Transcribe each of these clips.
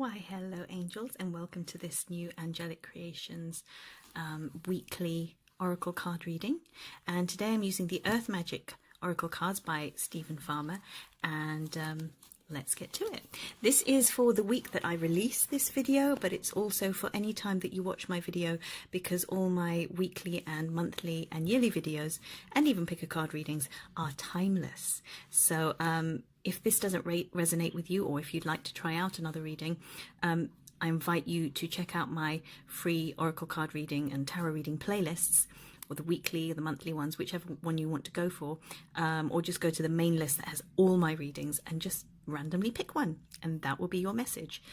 Why, hello angels, and welcome to this new Angelic Creations weekly oracle card reading. And today I'm using the Earth Magic oracle cards by Stephen Farmer, and let's get to it. This is for the week that I release this video, but it's also for any time that you watch my video, because all my weekly and monthly and yearly videos, and even pick a card readings, are timeless. So if this doesn't resonate with you, or if you'd like to try out another reading, I invite you to check out my free oracle card reading and tarot reading playlists, or the weekly or the monthly ones, whichever one you want to go for, or just go to the main list that has all my readings and just randomly pick one, and that will be your message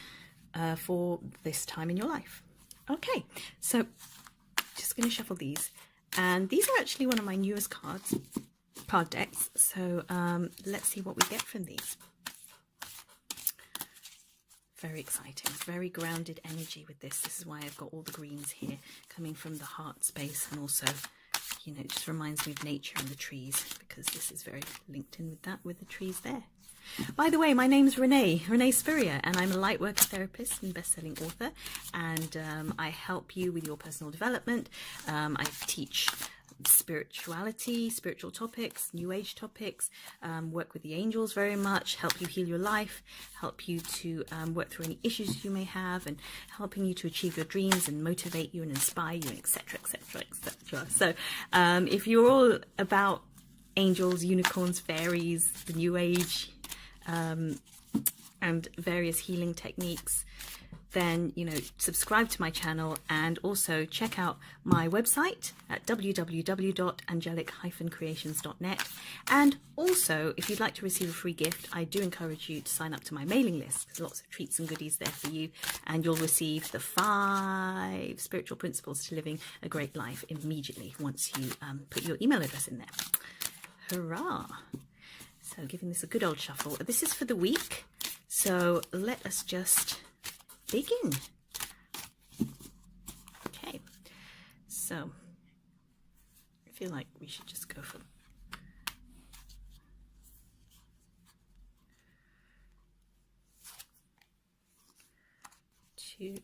for this time in your life. Okay, so just going to shuffle these, and these are actually one of my newest card decks, so let's see what we get from these. Very exciting, very grounded energy with this. This is why I've got all the greens here coming from the heart space, and also, you know, it just reminds me of nature and the trees, because this is very linked in with that, with the trees there. By the way, my name's Renee Spurrier, and I'm a lightworker therapist and best-selling author, and I help you with your personal development. I teach spirituality, spiritual topics, new age topics, work with the angels very much, help you heal your life, help you to work through any issues you may have, and helping you to achieve your dreams and motivate you and inspire you, etc, etc, etc. So if you're all about angels, unicorns, fairies, the new age, and various healing techniques, then, you know, subscribe to my channel, and also check out my website at www.angelic-creations.net. And also, if you'd like to receive a free gift, I do encourage you to sign up to my mailing list. There's lots of treats and goodies there for you, and you'll receive the 5 spiritual principles to living a great life immediately once you put your email address in there. Hurrah! So giving this a good old shuffle. This is for the week, so let us just begin. Okay, so I feel like we should just go for 2.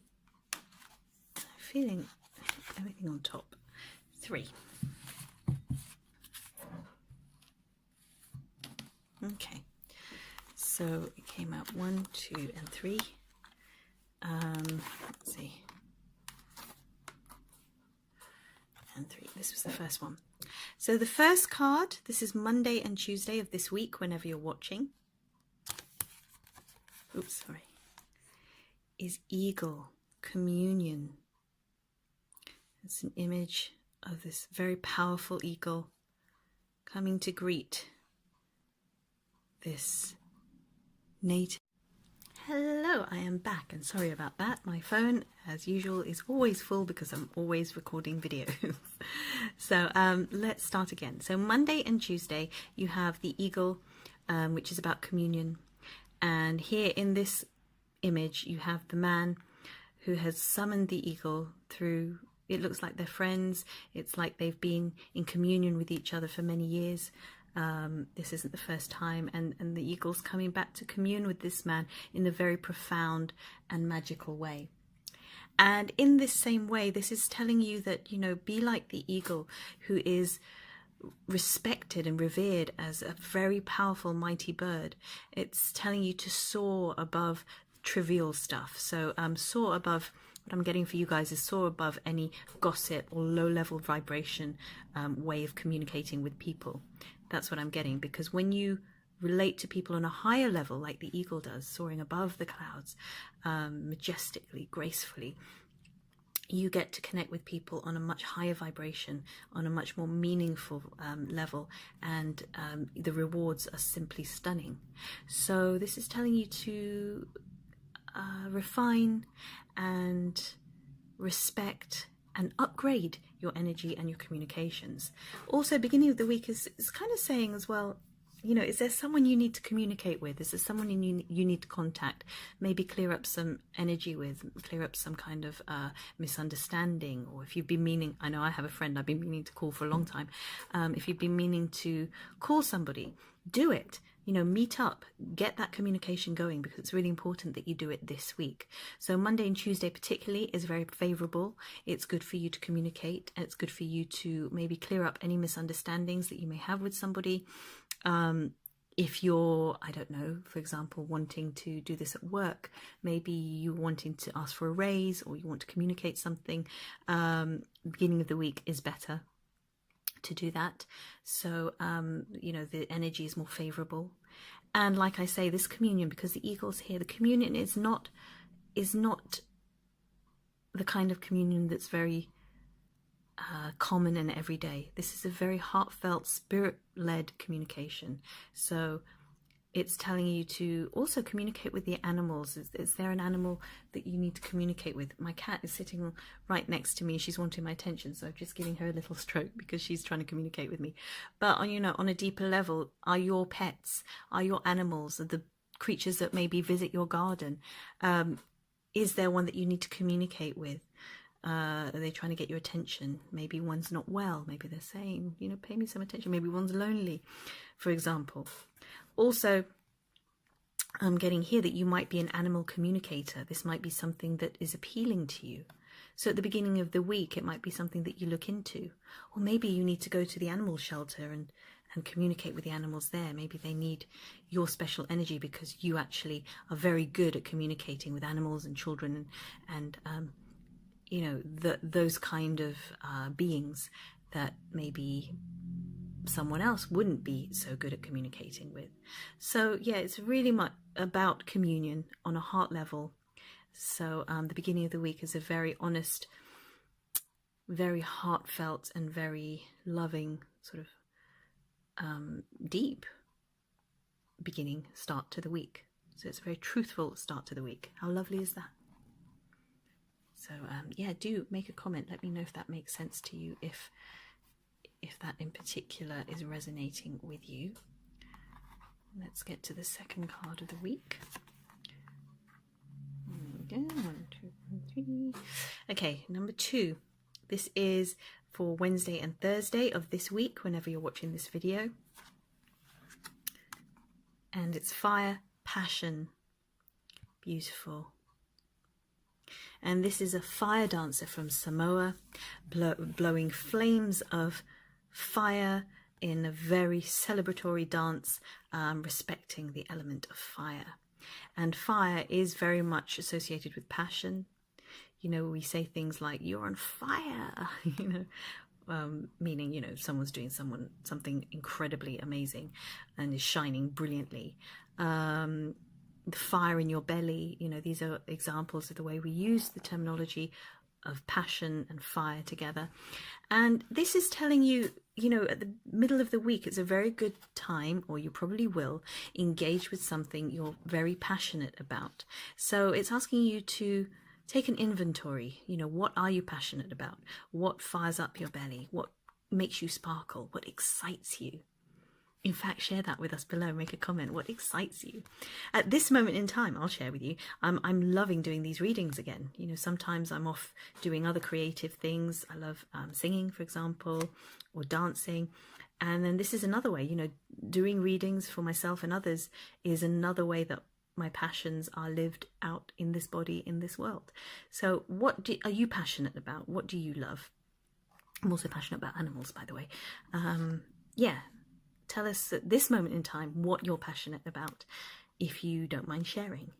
I'm feeling everything on top. 3. Okay, so it came out 1, 2, and 3. Let's see, and 3. This was the first one. So the first card, this is Monday and Tuesday of this week, whenever you're watching. Oops, sorry. Is Eagle, Communion. It's an image of this very powerful eagle coming to greet this native. Hello, I am back, and sorry about that. My phone, as usual, is always full because I'm always recording videos. So let's start again. So Monday and Tuesday, you have the eagle, which is about communion. And here in this image, you have the man who has summoned the eagle through, it looks like they're friends. It's like they've been in communion with each other for many years. This isn't the first time, and the eagle's coming back to commune with this man in a very profound and magical way. And in this same way, this is telling you that, you know, be like the eagle, who is respected and revered as a very powerful, mighty bird. It's telling you to soar above trivial stuff. So soar above, what I'm getting for you guys is soar above any gossip or low-level vibration way of communicating with people. That's what I'm getting, because when you relate to people on a higher level, like the eagle does, soaring above the clouds, majestically, gracefully, you get to connect with people on a much higher vibration, on a much more meaningful level, and the rewards are simply stunning. So this is telling you to refine and respect and upgrade your energy and your communications. Also, beginning of the week is kind of saying as well, you know, is there someone you need to communicate with? Is there someone you need to contact? Maybe clear up some energy with, clear up some kind of misunderstanding. Or if you've been meaning, I know I have a friend I've been meaning to call for a long time. If you've been meaning to call somebody, do it. meet up, get that communication going, because it's really important that you do it this week. So Monday and Tuesday particularly is very favorable. It's good for you to communicate, and it's good for you to maybe clear up any misunderstandings that you may have with somebody. If you're, I don't know, for example, wanting to do this at work, maybe you're wanting to ask for a raise, or you want to communicate something, beginning of the week is better to do that. So, the energy is more favorable. And like I say, this communion, because the eagle's here, the communion is not the kind of communion that's very common and everyday. This is a very heartfelt, spirit-led communication. So it's telling you to also communicate with the animals. Is there an animal that you need to communicate with? My cat is sitting right next to me. She's wanting my attention, so I'm just giving her a little stroke because she's trying to communicate with me. But on a deeper level, are your pets, are your animals, are the creatures that maybe visit your garden, is there one that you need to communicate with? Are they trying to get your attention? Maybe one's not well. Maybe they're saying, pay me some attention. Maybe one's lonely, for example. Also, I'm getting here that you might be an animal communicator. This might be something that is appealing to you. So at the beginning of the week, it might be something that you look into. Or maybe you need to go to the animal shelter and communicate with the animals there. Maybe they need your special energy because you actually are very good at communicating with animals and children and those kind of beings that maybe someone else wouldn't be so good at communicating with. So yeah, it's really much about communion on a heart level. So the beginning of the week is a very honest, very heartfelt and very loving sort of deep start to the week. So it's a very truthful start to the week. How lovely is that? So do make a comment. Let me know if that makes sense to you, if that in particular is resonating with you. Let's get to the second card of the week. There we go. 1, 2, 3. Okay, number 2. This is for Wednesday and Thursday of this week, whenever you're watching this video. And it's fire, passion. Beautiful. And this is a fire dancer from Samoa, blowing flames of fire in a very celebratory dance, respecting the element of fire. And fire is very much associated with passion. We say things like, you're on fire, meaning, someone's doing something incredibly amazing and is shining brilliantly. The fire in your belly, these are examples of the way we use the terminology of passion and fire together. And this is telling you, at the middle of the week, it's a very good time, or you probably will, engage with something you're very passionate about. So it's asking you to take an inventory. What are you passionate about? What fires up your belly? What makes you sparkle? What excites you? In fact, share that with us below. Make a comment. What excites you? At this moment in time, I'll share with you, I'm loving doing these readings again. Sometimes I'm off doing other creative things. I love singing, for example, or dancing. And then this is another way, doing readings for myself and others is another way that my passions are lived out in this body, in this world. So what are you passionate about? What do you love? I'm also passionate about animals, by the way. Tell us at this moment in time what you're passionate about, if you don't mind sharing.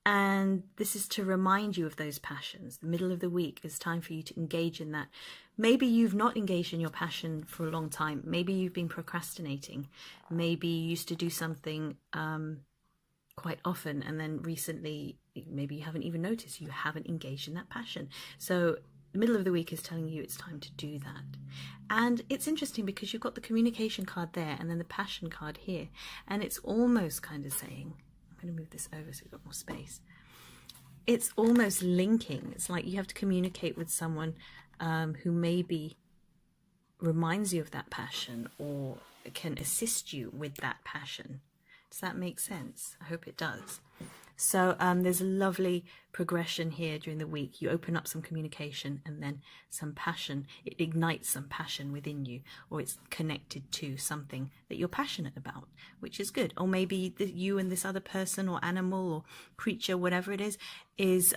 And this is to remind you of those passions. The middle of the week is time for you to engage in that. Maybe you've not engaged in your passion for a long time. Maybe you've been procrastinating. Maybe you used to do something quite often, and then recently, maybe you haven't even noticed you haven't engaged in that passion. So the middle of the week is telling you it's time to do that. And it's interesting because you've got the communication card there and then the passion card here. And it's almost kind of saying, I'm going to move this over so we've got more space. It's almost linking. It's like you have to communicate with someone who maybe reminds you of that passion or can assist you with that passion. Does that make sense? I hope it does. So there's a lovely progression here during the week. You open up some communication and then some passion. It ignites some passion within you, or it's connected to something that you're passionate about, which is good. Or maybe you and this other person or animal or creature, whatever it is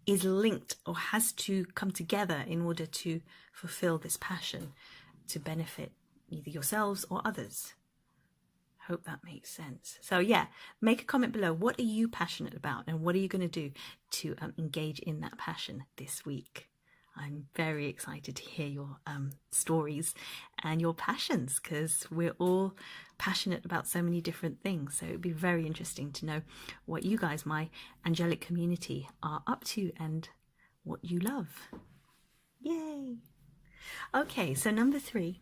linked or has to come together in order to fulfill this passion to benefit either yourselves or others. Hope that makes sense. So yeah, make a comment below. What are you passionate about, and what are you going to do to engage in that passion this week? I'm very excited to hear your stories and your passions, because we're all passionate about so many different things. So it'd be very interesting to know what you guys, my angelic community, are up to and what you love. Yay! Okay, so number 3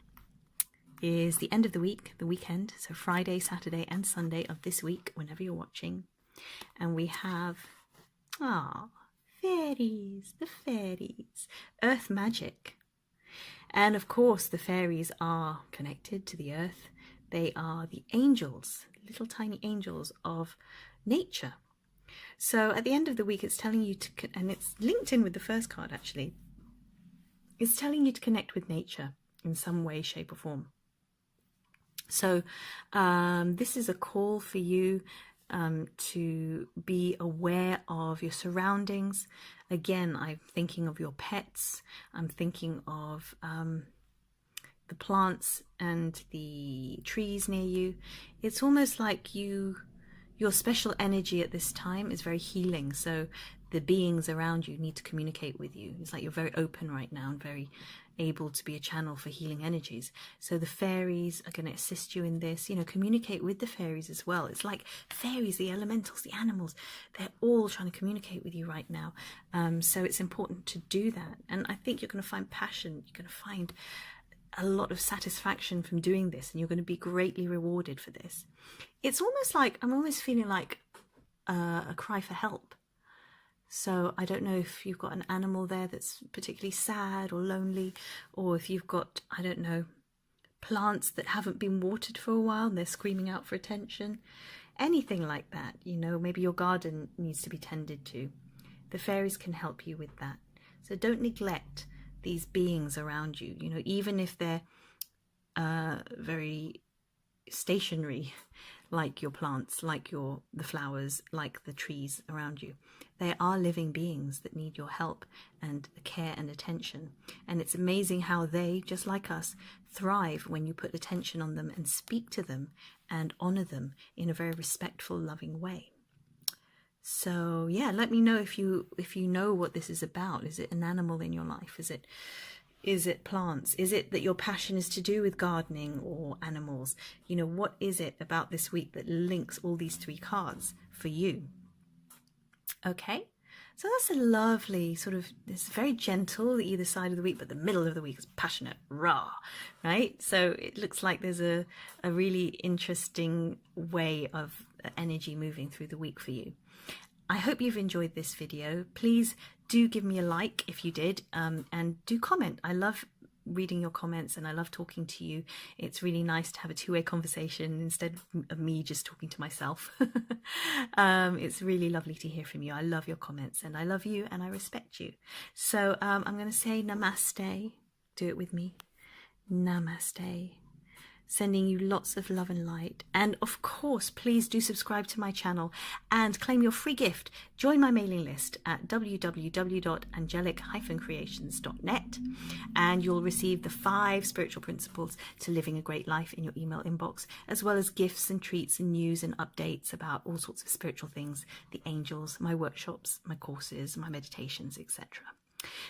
is the end of the week, the weekend. So Friday, Saturday and Sunday of this week, whenever you're watching. And we have, fairies, the fairies, earth magic. And of course, the fairies are connected to the earth. They are the angels, little tiny angels of nature. So at the end of the week, it's telling you to, and it's linked in with the first card actually, it's telling you to connect with nature in some way, shape or form. So this is a call for you to be aware of your surroundings. Again, I'm thinking of your pets. I'm thinking of the plants and the trees near you. It's almost like your special energy at this time is very healing. So the beings around you need to communicate with you. It's like you're very open right now and very able to be a channel for healing energies. So the fairies are going to assist you in this. You know, communicate with the fairies as well. It's like fairies, the elementals, the animals, they're all trying to communicate with you right now. So it's important to do that. And I think you're going to find passion. You're going to find a lot of satisfaction from doing this, and you're going to be greatly rewarded for this. It's almost like, I'm almost feeling like a cry for help. So I don't know if you've got an animal there that's particularly sad or lonely, or if you've got, I don't know, plants that haven't been watered for a while and they're screaming out for attention. Anything like that, you know, maybe your garden needs to be tended to. The fairies can help you with that. So don't neglect these beings around you, you know, even if they're very stationary, like your plants, like the flowers, like the trees around you. They are living beings that need your help and care and attention. And it's amazing how they, just like us, thrive when you put attention on them and speak to them and honor them in a very respectful, loving way. So yeah, let me know if you know what this is about. Is it an animal in your life? Is it plants? Is it that your passion is to do with gardening or animals? You know, what is it about this week that links all these 3 cards for you? Okay, so that's a lovely sort of, it's very gentle either side of the week, but the middle of the week is passionate, raw, right? So it looks like there's a really interesting way of energy moving through the week for you. I hope you've enjoyed this video. Please do give me a like if you did, and do comment. I love reading your comments and I love talking to you. It's really nice to have a two-way conversation instead of me just talking to myself. It's really lovely to hear from you. I love your comments and I love you and I respect you. So I'm going to say namaste. Do it with me. Namaste. Sending you lots of love and light. And of course, please do subscribe to my channel and claim your free gift. Join my mailing list at www.angelic-creations.net, and you'll receive the 5 spiritual principles to living a great life in your email inbox, as well as gifts and treats and news and updates about all sorts of spiritual things, the angels, my workshops, my courses, my meditations, etc.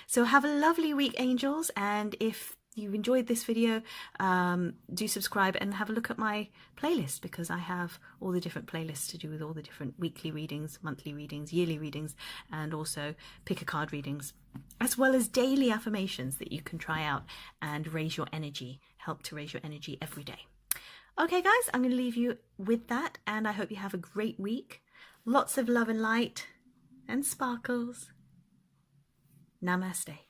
So have a lovely week, angels, and if you enjoyed this video, do subscribe and have a look at my playlist, because I have all the different playlists to do with all the different weekly readings, monthly readings, yearly readings, and also pick a card readings, as well as daily affirmations that you can try out and raise your energy, help to raise your energy every day. Okay guys, I'm going to leave you with that, and I hope you have a great week. Lots of love and light and sparkles. Namaste.